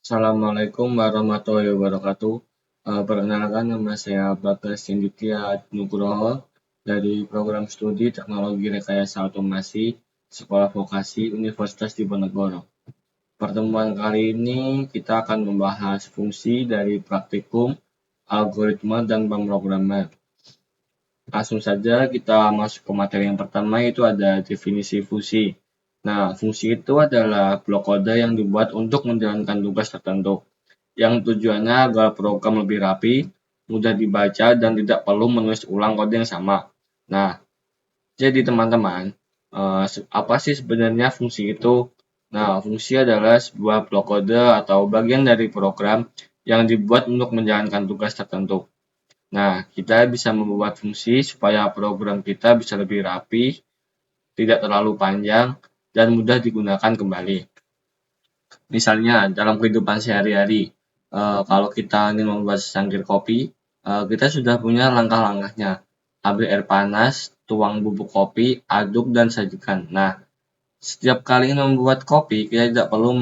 Assalamualaikum warahmatullahi wabarakatuh. Perkenalkan, nama saya Bagas Inditya Nugroho dari program studi Teknologi Rekayasa Otomasi Sekolah Vokasi Universitas Diponegoro. Pertemuan kali ini kita akan membahas fungsi dari praktikum, algoritma, dan pemrograman. Langsung saja kita masuk ke materi yang pertama, yaitu ada definisi fungsi. Nah, fungsi itu adalah blok kode yang dibuat untuk menjalankan tugas tertentu, yang tujuannya agar program lebih rapi, mudah dibaca, dan tidak perlu menulis ulang kode yang sama. Nah, jadi teman-teman, apa sih sebenarnya fungsi itu? Nah, fungsi adalah sebuah blok kode atau bagian dari program yang dibuat untuk menjalankan tugas tertentu. Nah, kita bisa membuat fungsi supaya program kita bisa lebih rapi, tidak terlalu panjang, dan mudah digunakan kembali. Misalnya dalam kehidupan sehari-hari, kalau kita ingin membuat secangkir kopi, kita sudah punya langkah-langkahnya. Ambil air panas, tuang bubuk kopi, aduk, dan sajikan. Nah, setiap kali ingin membuat kopi, kita tidak perlu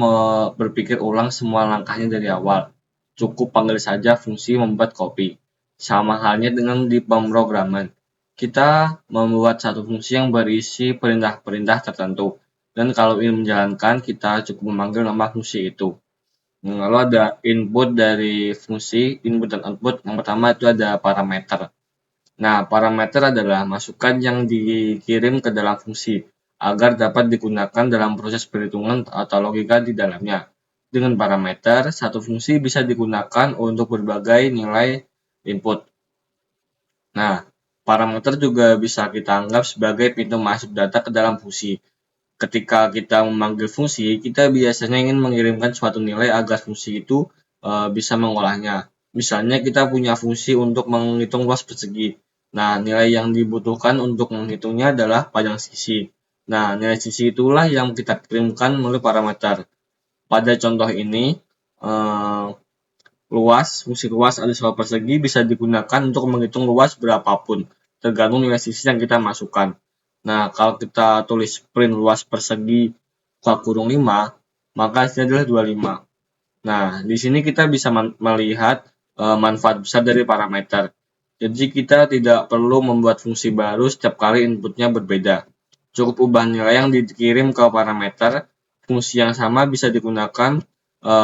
berpikir ulang semua langkahnya dari awal. Cukup panggil saja fungsi membuat kopi. Sama halnya dengan di pemrograman. Kita membuat satu fungsi yang berisi perintah-perintah tertentu. Dan kalau ingin menjalankan, kita cukup memanggil nama fungsi itu. Lalu ada input dari fungsi, input dan output. Yang pertama itu ada parameter. Nah, parameter adalah masukan yang dikirim ke dalam fungsi agar dapat digunakan dalam proses perhitungan atau logika di dalamnya. Dengan parameter, satu fungsi bisa digunakan untuk berbagai nilai input. Nah, parameter juga bisa kita anggap sebagai pintu masuk data ke dalam fungsi. Ketika kita memanggil fungsi, kita biasanya ingin mengirimkan suatu nilai agar fungsi itu bisa mengolahnya. Misalnya kita punya fungsi untuk menghitung luas persegi. Nah, nilai yang dibutuhkan untuk menghitungnya adalah panjang sisi. Nah, nilai sisi itulah yang kita kirimkan melalui parameter. Pada contoh ini, fungsi luas underscore persegi bisa digunakan untuk menghitung luas berapapun, tergantung nilai sisi yang kita masukkan. Nah, kalau kita tulis print luas persegi kurung 5, maka hasilnya adalah 25. Nah, di sini kita bisa melihat manfaat besar dari parameter. Jadi kita tidak perlu membuat fungsi baru setiap kali inputnya berbeda. Cukup ubah nilai yang dikirim ke parameter, fungsi yang sama bisa digunakan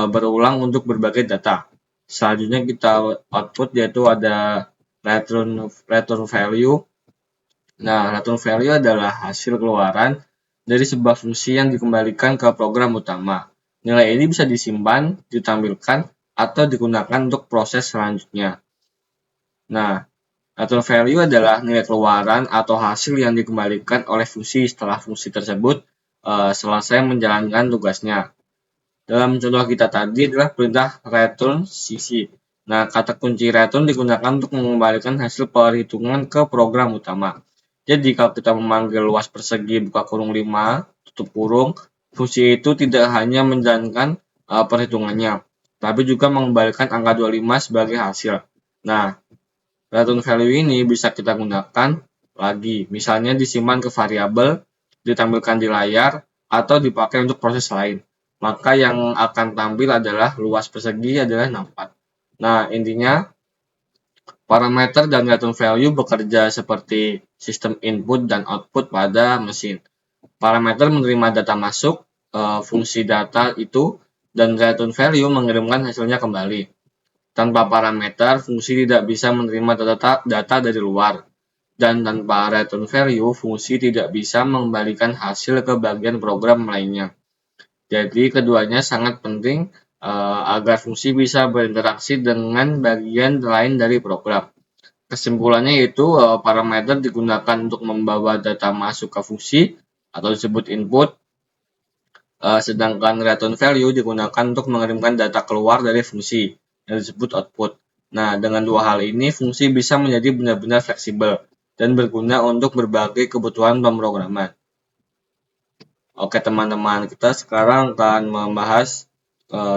berulang untuk berbagai data. Selanjutnya kita output, yaitu ada return value. Nah, return value adalah hasil keluaran dari sebuah fungsi yang dikembalikan ke program utama. Nilai ini bisa disimpan, ditampilkan, atau digunakan untuk proses selanjutnya. Nah, return value adalah nilai keluaran atau hasil yang dikembalikan oleh fungsi setelah fungsi tersebut selesai menjalankan tugasnya. Dalam contoh kita tadi adalah perintah return sisi. Nah, kata kunci return digunakan untuk mengembalikan hasil perhitungan ke program utama. Jadi, kalau kita memanggil luas persegi buka kurung 5, tutup kurung, fungsi itu tidak hanya menjalankan perhitungannya, tapi juga mengembalikan angka 25 sebagai hasil. Nah, return value ini bisa kita gunakan lagi, misalnya disimpan ke variabel, ditampilkan di layar, atau dipakai untuk proses lain. Maka yang akan tampil adalah luas persegi adalah 64. Nah, intinya parameter dan return value bekerja seperti sistem input dan output pada mesin. Parameter menerima data masuk, fungsi data itu, dan return value mengirimkan hasilnya kembali. Tanpa parameter, fungsi tidak bisa menerima data dari luar. Dan tanpa return value, fungsi tidak bisa mengembalikan hasil ke bagian program lainnya. Jadi keduanya sangat penting agar fungsi bisa berinteraksi dengan bagian lain dari program. Kesimpulannya yaitu parameter digunakan untuk membawa data masuk ke fungsi atau disebut input, sedangkan return value digunakan untuk mengirimkan data keluar dari fungsi yang disebut output. Nah, dengan dua hal ini fungsi bisa menjadi benar-benar fleksibel dan berguna untuk berbagai kebutuhan pemrograman. Oke teman-teman, kita sekarang akan membahas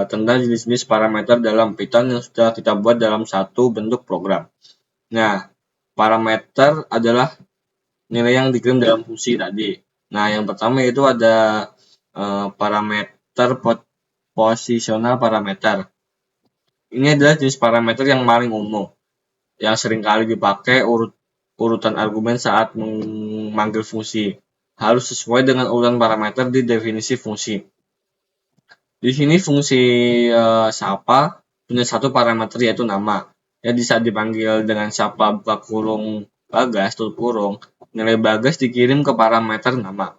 tentang jenis-jenis parameter dalam Python yang sudah kita buat dalam satu bentuk program. Nah, parameter adalah nilai yang dikirim dalam fungsi tadi. Nah, yang pertama itu ada parameter positional parameter. Ini adalah jenis parameter yang paling umum, yang seringkali dipakai urutan argumen saat memanggil fungsi. Harus sesuai dengan urutan parameter di definisi fungsi. Di sini fungsi Sapa punya satu parameter yaitu nama. Jadi saat dipanggil dengan Sapa buka kurung Bagas tutup kurung, nilai Bagas dikirim ke parameter nama.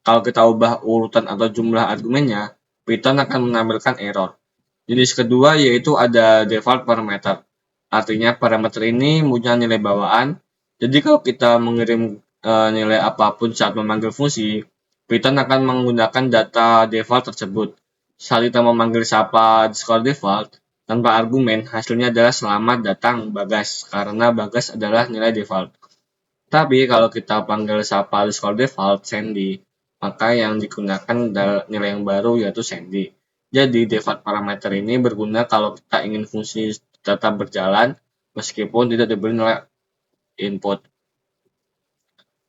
Kalau kita ubah urutan atau jumlah argumennya, Python akan menampilkan error. Jenis kedua yaitu ada default parameter. Artinya parameter ini punya nilai bawaan. Jadi kalau kita mengirim nilai apapun saat memanggil fungsi, Python akan menggunakan data default tersebut. Saat kita memanggil Sapa default tanpa argumen, hasilnya adalah selamat datang Bagas karena Bagas adalah nilai default. Tapi kalau kita panggil Sapa default Sandy, maka yang digunakan adalah nilai yang baru yaitu Sandy. Jadi default parameter ini berguna kalau kita ingin fungsi tetap berjalan meskipun tidak diberi nilai input.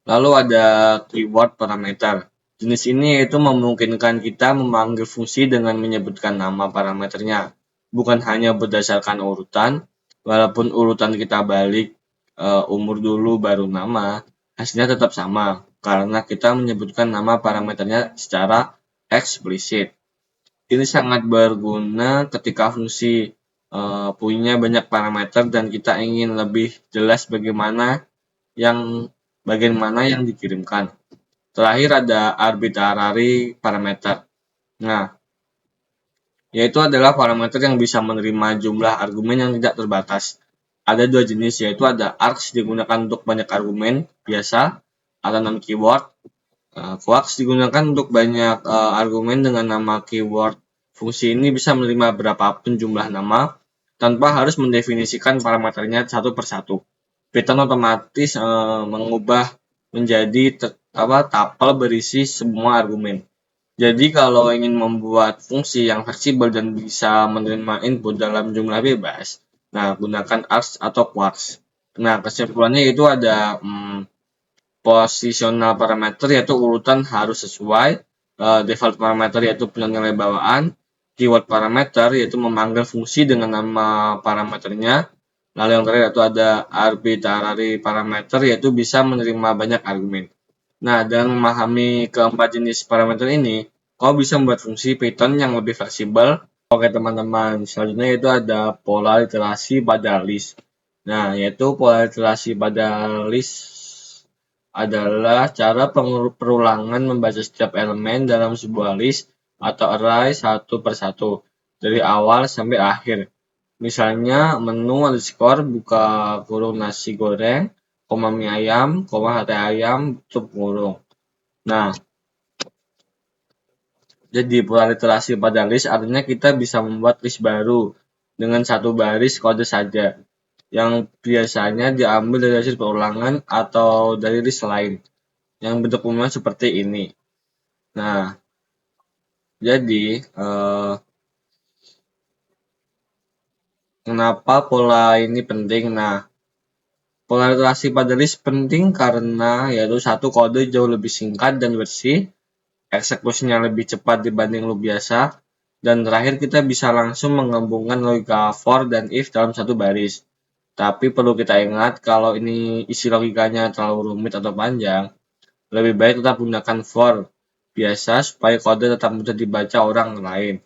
Lalu ada keyword parameter. Jenis ini yaitu memungkinkan kita memanggil fungsi dengan menyebutkan nama parameternya, bukan hanya berdasarkan urutan. Walaupun urutan kita balik umur dulu baru nama, hasilnya tetap sama karena kita menyebutkan nama parameternya secara eksplisit. Ini sangat berguna ketika fungsi punya banyak parameter dan kita ingin lebih jelas bagian mana yang dikirimkan. Terakhir ada arbitrary parameter. Nah, yaitu adalah parameter yang bisa menerima jumlah argumen yang tidak terbatas. Ada dua jenis, yaitu ada args digunakan untuk banyak argumen biasa atau non-keyword. Quarks digunakan untuk banyak argumen dengan nama keyword. Fungsi ini bisa menerima berapapun jumlah nama tanpa harus mendefinisikan parameternya satu persatu. Python otomatis mengubah menjadi tuple berisi semua argumen. Jadi kalau ingin membuat fungsi yang fleksibel dan bisa menerima input dalam jumlah bebas, nah gunakan args atau quarks. Nah kesimpulannya itu ada positional parameter yaitu urutan harus sesuai, default parameter yaitu punya nilai bawaan, keyword parameter yaitu memanggil fungsi dengan nama parameternya, lalu yang terakhir yaitu ada arbitrary parameter yaitu bisa menerima banyak argumen. Nah, dengan memahami keempat jenis parameter ini, kau bisa membuat fungsi Python yang lebih fleksibel. Oke teman-teman, selanjutnya itu ada pola literasi pada list. Nah, yaitu pola literasi pada list adalah cara perulangan membaca setiap elemen dalam sebuah list atau array satu persatu, dari awal sampai akhir. Misalnya menu underscore buka kurung nasi goreng, koma mie ayam, koma sate ayam, tutup kurung. Nah, jadi pola literasi pada list artinya kita bisa membuat list baru dengan satu baris kode saja, yang biasanya diambil dari hasil perulangan atau dari list lain, yang bentuk umumnya seperti ini. Nah, jadi kenapa pola ini penting? Nah, pola literasi pada list penting karena yaitu satu, kode jauh lebih singkat dan bersih, eksekusinya lebih cepat dibanding loop biasa, dan terakhir kita bisa langsung menggabungkan logika for dan if dalam satu baris. Tapi perlu kita ingat kalau ini isi logikanya terlalu rumit atau panjang, lebih baik tetap gunakan for biasa supaya kode tetap mudah dibaca orang lain.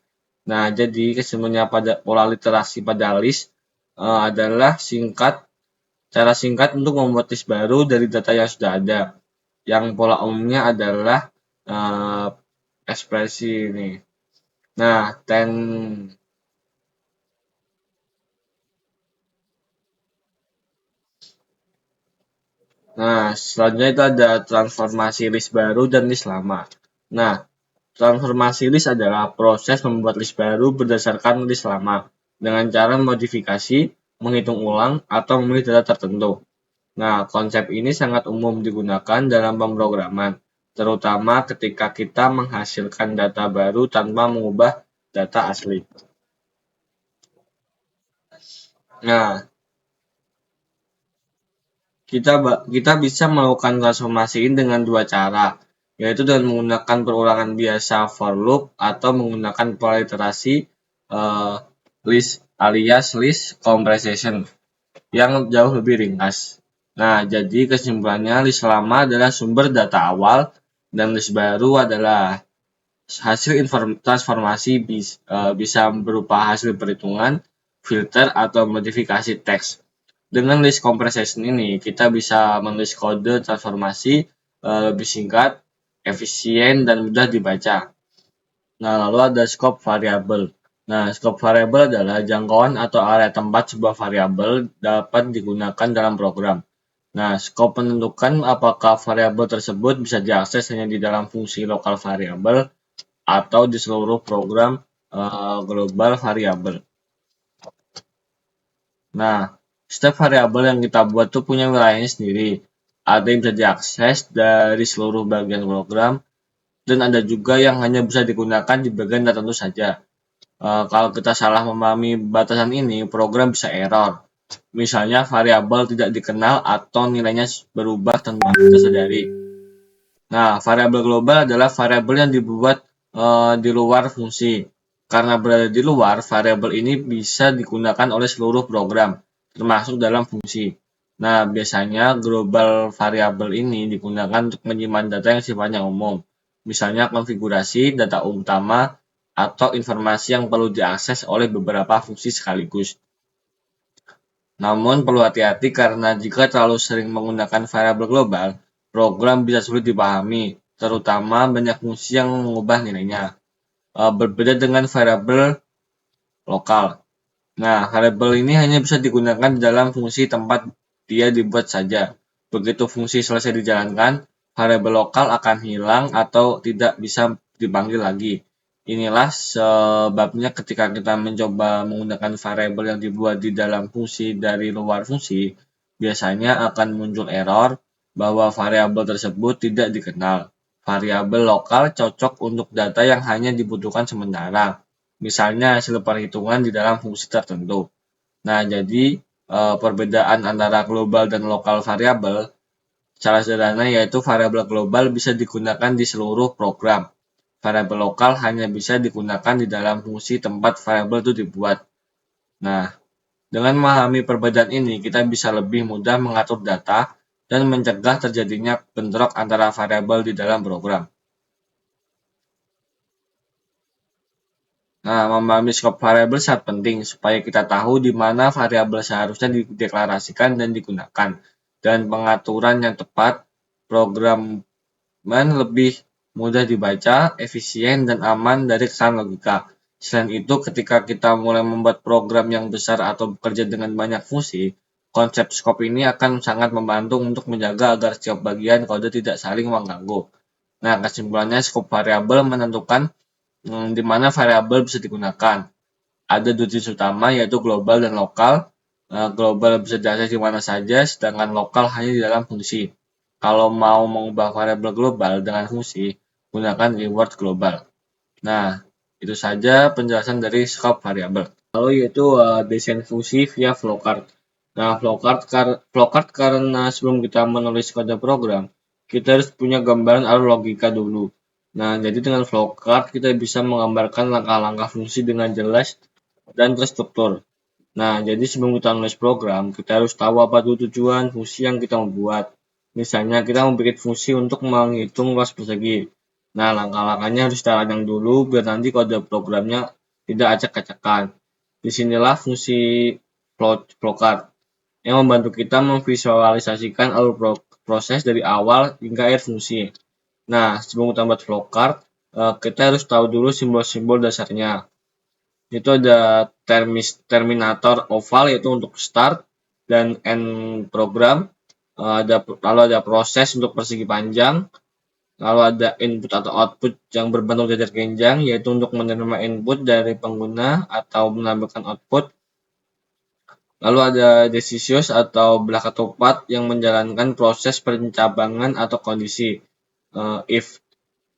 Nah, jadi kesimpulannya pada pola literasi pada list adalah cara singkat untuk membuat list baru dari data yang sudah ada. Yang pola umumnya adalah ekspresi ini. Nah, selanjutnya itu ada transformasi list baru dan list lama. Nah, transformasi list adalah proses membuat list baru berdasarkan list lama dengan cara modifikasi, menghitung ulang, atau memilih data tertentu. Nah, konsep ini sangat umum digunakan dalam pemrograman, terutama ketika kita menghasilkan data baru tanpa mengubah data asli. Nah, kita bisa melakukan transformasi ini dengan dua cara. yaitu dengan menggunakan perulangan biasa for loop atau menggunakan pola iterasi list alias list compression yang jauh lebih ringkas. Nah, jadi kesimpulannya list lama adalah sumber data awal dan list baru adalah hasil transformasi bisa berupa hasil perhitungan, filter, atau modifikasi teks. Dengan list compression ini, kita bisa menulis kode transformasi lebih singkat, efisien, dan mudah dibaca. Nah, lalu ada scope variabel. Nah, scope variabel adalah jangkauan atau area tempat sebuah variabel dapat digunakan dalam program. Nah, scope menentukan apakah variabel tersebut bisa diakses hanya di dalam fungsi lokal variabel atau di seluruh program global variabel. Nah, setiap variabel yang kita buat tuh punya wilayahnya sendiri. Ada yang bisa diakses dari seluruh bagian program, dan ada juga yang hanya bisa digunakan di bagian tertentu saja. Kalau kita salah memahami batasan ini, program bisa error. Misalnya variabel tidak dikenal atau nilainya berubah tanpa kita sadari. Nah, variabel global adalah variabel yang dibuat di luar fungsi. Karena berada di luar, variabel ini bisa digunakan oleh seluruh program, termasuk dalam fungsi. Nah, biasanya global variabel ini digunakan untuk menyimpan data yang sifatnya umum, misalnya konfigurasi, data utama, atau informasi yang perlu diakses oleh beberapa fungsi sekaligus. Namun perlu hati-hati karena jika terlalu sering menggunakan variabel global, program bisa sulit dipahami, terutama banyak fungsi yang mengubah nilainya. Berbeda dengan variabel lokal. Nah, variabel ini hanya bisa digunakan dalam fungsi tempat dia dibuat saja. Begitu fungsi selesai dijalankan, variabel lokal akan hilang atau tidak bisa dipanggil lagi. Inilah sebabnya ketika kita mencoba menggunakan variabel yang dibuat di dalam fungsi dari luar fungsi, biasanya akan muncul error bahwa variabel tersebut tidak dikenal. Variabel lokal cocok untuk data yang hanya dibutuhkan sementara, misalnya hasil perhitungan di dalam fungsi tertentu. Nah, jadi perbedaan antara global dan lokal variabel secara sederhana yaitu variabel global bisa digunakan di seluruh program. Variabel lokal hanya bisa digunakan di dalam fungsi tempat variabel itu dibuat. Nah, dengan memahami perbedaan ini, kita bisa lebih mudah mengatur data dan mencegah terjadinya bentrok antara variabel di dalam program. Nah, memahami skop variabel sangat penting supaya kita tahu di mana variabel seharusnya dideklarasikan dan digunakan. Dan pengaturan yang tepat program lebih mudah dibaca, efisien, dan aman dari kesalahan logika. Selain itu, ketika kita mulai membuat program yang besar atau bekerja dengan banyak fungsi, konsep skop ini akan sangat membantu untuk menjaga agar setiap bagian kode tidak saling mengganggu. Nah, kesimpulannya skop variabel menentukan di mana variabel bisa digunakan. Ada dua jenis utama yaitu global dan lokal. Global bisa diakses di mana saja, sedangkan lokal hanya di dalam fungsi. Kalau mau mengubah variabel global dengan fungsi, gunakan keyword global. Nah, itu saja penjelasan dari scope variabel. Lalu yaitu desain fungsi via flowcard. Nah, flowcard karena sebelum kita menulis kode program, kita harus punya gambaran alur logika dulu. Nah, jadi dengan flowcard kita bisa menggambarkan langkah-langkah fungsi dengan jelas dan terstruktur. Nah, jadi sebelum kita menulis program, kita harus tahu apa tujuan fungsi yang kita mau buat. Misalnya kita membuat fungsi untuk menghitung luas persegi. Nah, langkah-langkahnya harus kita rancang dulu biar nanti kode programnya tidak acak-acakan. Disinilah fungsi flowcard yang membantu kita memvisualisasikan alur proses dari awal hingga akhir fungsi. Nah, sebelum kita buat flowcard, kita harus tahu dulu simbol-simbol dasarnya. Itu ada terminator oval yaitu untuk start dan end program. Lalu ada proses untuk persegi panjang. Lalu ada input atau output yang berbentuk jajar genjang yaitu untuk menerima input dari pengguna atau menampilkan output. Lalu ada decisions atau belah ketupat yang menjalankan proses pencabangan atau kondisi if.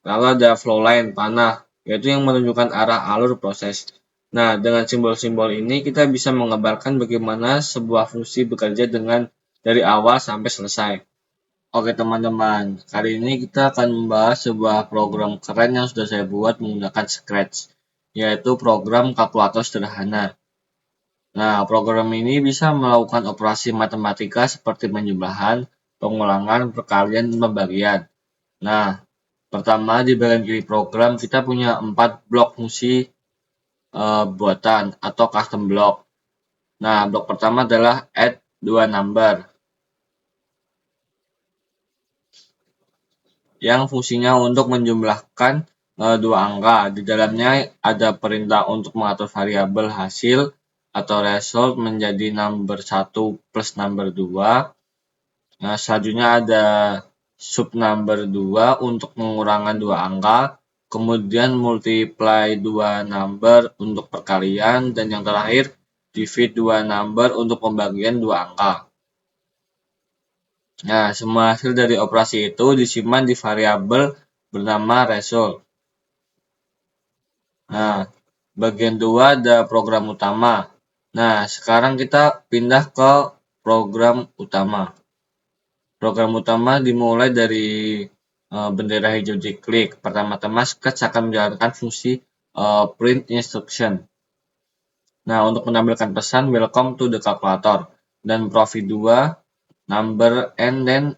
Lalu ada flowline panah yaitu yang menunjukkan arah alur proses. Nah, dengan simbol-simbol ini kita bisa menggambarkan bagaimana sebuah fungsi bekerja dari awal sampai selesai. Oke teman-teman, kali ini kita akan membahas sebuah program keren yang sudah saya buat menggunakan Scratch, yaitu program kalkulator sederhana. Nah, program ini bisa melakukan operasi matematika seperti penjumlahan, pengulangan, perkalian, dan pembagian. Nah, pertama di bagian kiri program kita punya 4 blok fungsi buatan atau custom block. Nah, blok pertama adalah add 2 number yang fungsinya untuk menjumlahkan 2 angka. Di dalamnya ada perintah untuk mengatur variabel hasil atau result menjadi number 1 plus number 2. Nah, selanjutnya ada sub number 2 untuk pengurangan 2 angka, kemudian multiply 2 number untuk perkalian, dan yang terakhir divide 2 number untuk pembagian 2 angka. Nah, semua hasil dari operasi itu disimpan di variabel bernama result. Nah, bagian 2 ada program utama. Nah, sekarang kita pindah ke program utama. Program utama dimulai dari bendera hijau diklik. Pertama-tama Scratch akan menjalankan fungsi print instruction. Nah, untuk menampilkan pesan welcome to the calculator dan profit 2 number and then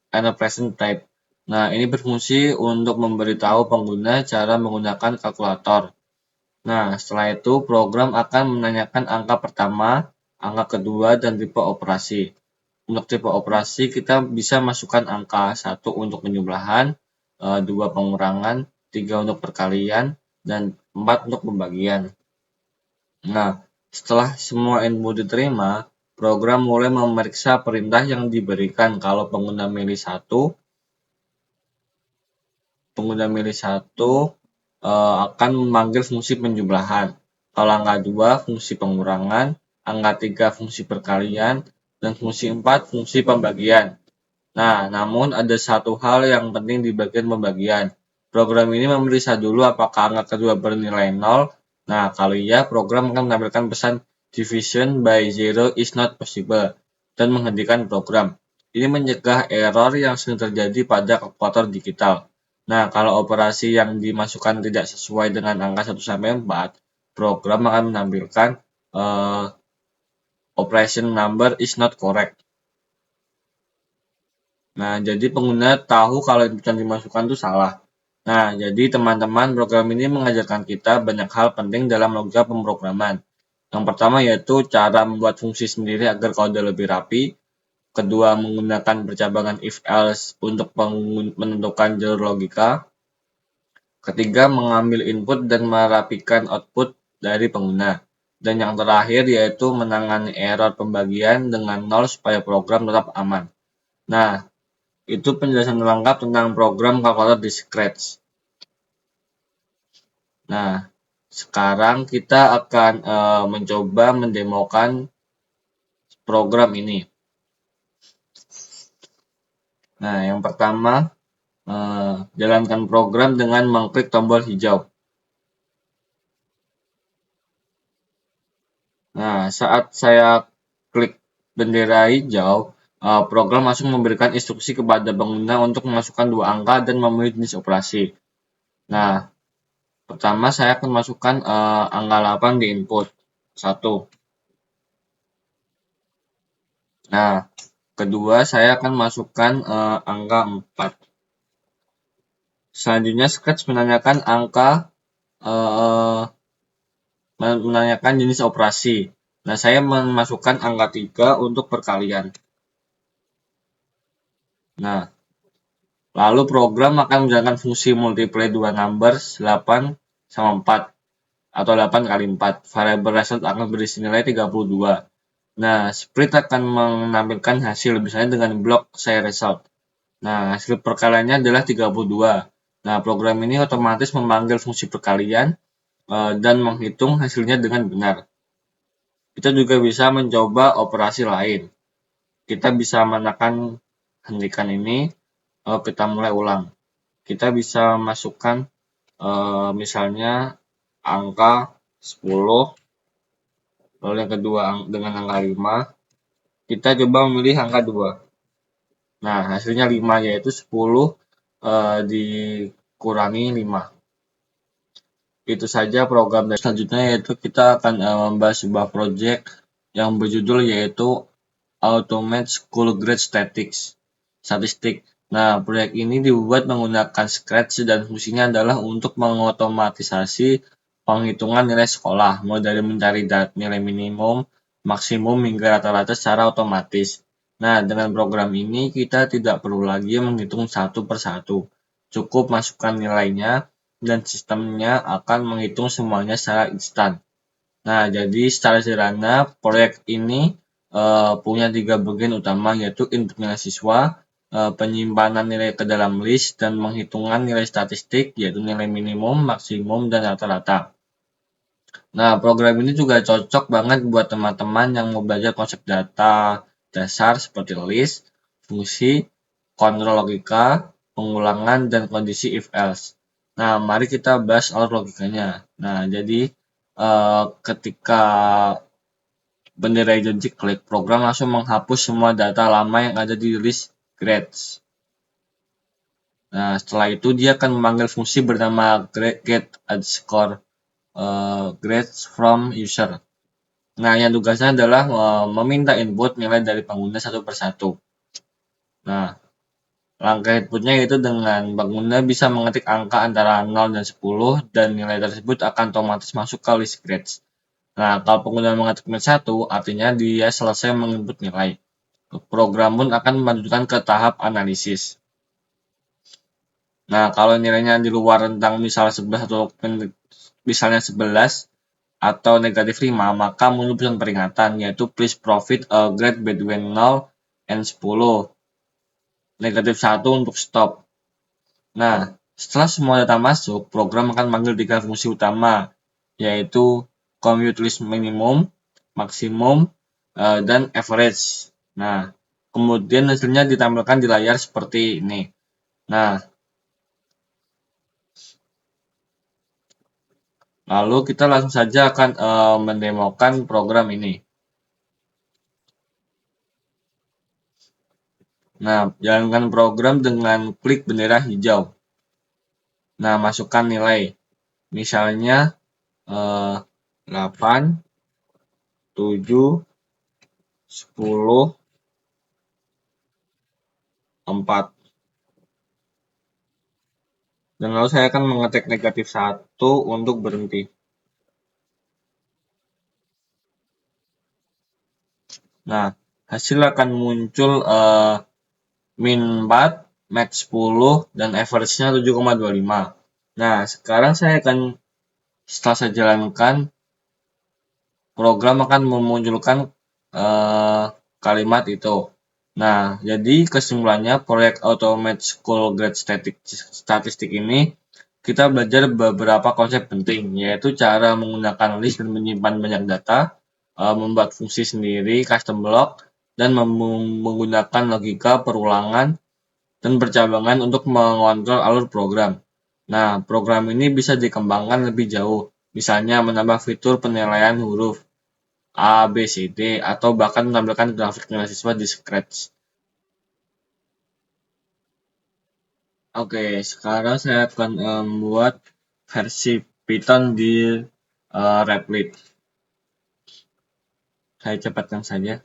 a present type. Nah, ini berfungsi untuk memberitahu pengguna cara menggunakan kalkulator. Nah, setelah itu program akan menanyakan angka pertama, angka kedua, dan tipe operasi. Untuk tipe operasi kita bisa masukkan angka 1 untuk penjumlahan, 2 pengurangan, 3 untuk perkalian, dan 4 untuk pembagian. Nah, setelah semua input diterima, program mulai memeriksa perintah yang diberikan. Kalau pengguna milih 1, akan memanggil fungsi penjumlahan. Kalau angka 2, fungsi pengurangan, angka 3, fungsi perkalian, dan fungsi 4, fungsi pembagian. Nah, namun ada satu hal yang penting di bagian pembagian. Program ini memeriksa dulu apakah angka kedua bernilai 0. Nah, kalau iya, program akan menampilkan pesan division by 0 is not possible dan menghentikan program. Ini mencegah error yang sering terjadi pada kalkulator digital. Nah, kalau operasi yang dimasukkan tidak sesuai dengan angka 1-4, program akan menampilkan operation number is not correct. Nah, jadi pengguna tahu kalau input yang dimasukkan itu salah. Nah, jadi teman-teman, program ini mengajarkan kita banyak hal penting dalam logika pemrograman. Yang pertama yaitu cara membuat fungsi sendiri agar kode lebih rapi. Kedua, menggunakan percabangan if-else untuk menentukan jalur logika. Ketiga, mengambil input dan merapikan output dari pengguna. Dan yang terakhir yaitu menangani error pembagian dengan 0 supaya program tetap aman. Nah, itu penjelasan lengkap tentang program kalkulator di Scratch. Nah, sekarang kita akan mencoba mendemokan program ini. Nah, yang pertama, jalankan program dengan mengklik tombol hijau. Nah, saat saya klik bendera hijau, program langsung memberikan instruksi kepada pengguna untuk memasukkan 2 angka dan memilih jenis operasi. Nah, pertama saya akan masukkan angka 8 di input 1. Nah, kedua saya akan masukkan angka 4. Selanjutnya Scratch menanyakan jenis operasi. Nah, saya memasukkan angka 3 untuk perkalian. Nah, lalu program akan menjalankan fungsi multiply 2 numbers 8 sama 4 atau 8 kali 4. Variabel result akan berisi nilai 32. Nah, split akan menampilkan hasil misalnya dengan blok say result. Nah, hasil perkaliannya adalah 32. Nah, program ini otomatis memanggil fungsi perkalian dan menghitung hasilnya dengan benar. Kita juga bisa mencoba operasi lain. Kita bisa menekan hentikan ini, kita mulai ulang. Kita bisa masukkan misalnya angka 10, lalu yang kedua dengan angka 5. Kita coba memilih angka 2. Nah, hasilnya 5, yaitu 10 dikurangi 5. Itu saja program dari selanjutnya, yaitu kita akan membahas sebuah project yang berjudul yaitu Automate School Grade Statistik. Nah, proyek ini dibuat menggunakan Scratch dan fungsinya adalah untuk mengotomatisasi penghitungan nilai sekolah, mulai dari mencari nilai minimum, maksimum, hingga rata-rata secara otomatis. Nah, dengan program ini kita tidak perlu lagi menghitung satu persatu. Cukup masukkan nilainya dan sistemnya akan menghitung semuanya secara instan. Nah, jadi secara sederhana proyek ini punya 3 bagian utama, yaitu input nilai siswa, penyimpanan nilai ke dalam list, dan menghitungan nilai statistik, yaitu nilai minimum, maksimum, dan rata-rata. Nah, program ini juga cocok banget buat teman-teman yang mau belajar konsep data dasar seperti list, fungsi, kontrol logika, pengulangan, dan kondisi if-else. Nah, mari kita bahas alur logikanya. Nah, jadi ketika bendera hijau diklik, program langsung menghapus semua data lama yang ada di list grades. Nah, setelah itu dia akan memanggil fungsi bernama getAddScore grades from user. Nah, yang tugasnya adalah meminta input nilai dari pengguna satu persatu. Nah, langkah inputnya yaitu dengan pengguna bisa mengetik angka antara 0 dan 10 dan nilai tersebut akan otomatis masuk ke list grades. Nah, kalau pengguna mengetik nilai 1, artinya dia selesai menginput nilai. Program pun akan melanjutkan ke tahap analisis. Nah, kalau nilainya di luar rentang misalnya 11 atau negatif 5, maka muncul pesan peringatan, yaitu please provide a grade between 0 and 10. Negatif 1 untuk stop. Nah, setelah semua data masuk, program akan memanggil 3 fungsi utama, yaitu compute list minimum, maksimum, dan average. Nah, kemudian hasilnya ditampilkan di layar seperti ini. Nah, lalu kita langsung saja akan mendemokan program ini. Nah, jalankan program dengan klik bendera hijau. Nah, masukkan nilai. Misalnya 8, 7, 10, 4. Dan lalu saya akan mengetik negatif 1 untuk berhenti. Nah, hasil akan muncul min 4, max 10, dan average-nya 7,25. Nah, sekarang setelah saya jalankan, program akan memunculkan kalimat itu. Nah, jadi kesimpulannya proyek Automate School Grade Statistik ini kita belajar beberapa konsep penting, yaitu cara menggunakan list dan menyimpan banyak data, membuat fungsi sendiri, custom block, dan menggunakan logika perulangan dan percabangan untuk mengontrol alur program. Nah, program ini bisa dikembangkan lebih jauh, misalnya menambah fitur penilaian huruf A, B, C, D, atau bahkan menampilkan grafik nilai siswa di Scratch. Oke, sekarang saya akan membuat versi Python di Replit. Saya cepatkan saja.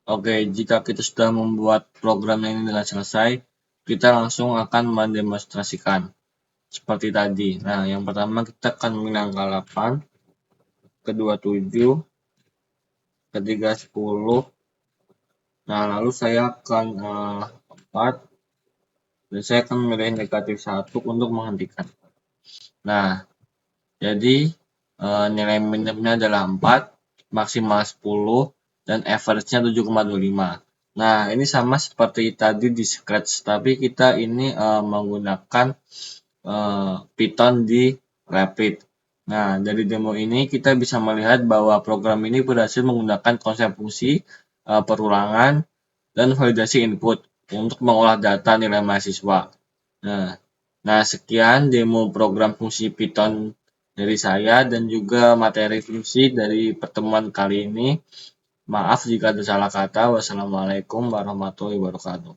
Oke, jika kita sudah membuat program ini dengan selesai, kita langsung akan mendemonstrasikan seperti tadi. Nah, yang pertama kita akan memilih angka 8, kedua 7, ketiga 10. Nah, lalu saya akan 4, dan saya akan memilih negatif 1 untuk menghentikan. Nah, jadi nilai minimumnya adalah 4, maksimal 10, dan average-nya 7,25. Nah, ini sama seperti tadi di Scratch, tapi kita ini menggunakan Python di Rapid. Nah, dari demo ini kita bisa melihat bahwa program ini berhasil menggunakan konsep fungsi, perulangan, dan validasi input untuk mengolah data nilai mahasiswa. Nah, sekian demo program fungsi Python dari saya dan juga materi fungsi dari pertemuan kali ini. Maaf jika ada salah kata. Wassalamualaikum warahmatullahi wabarakatuh.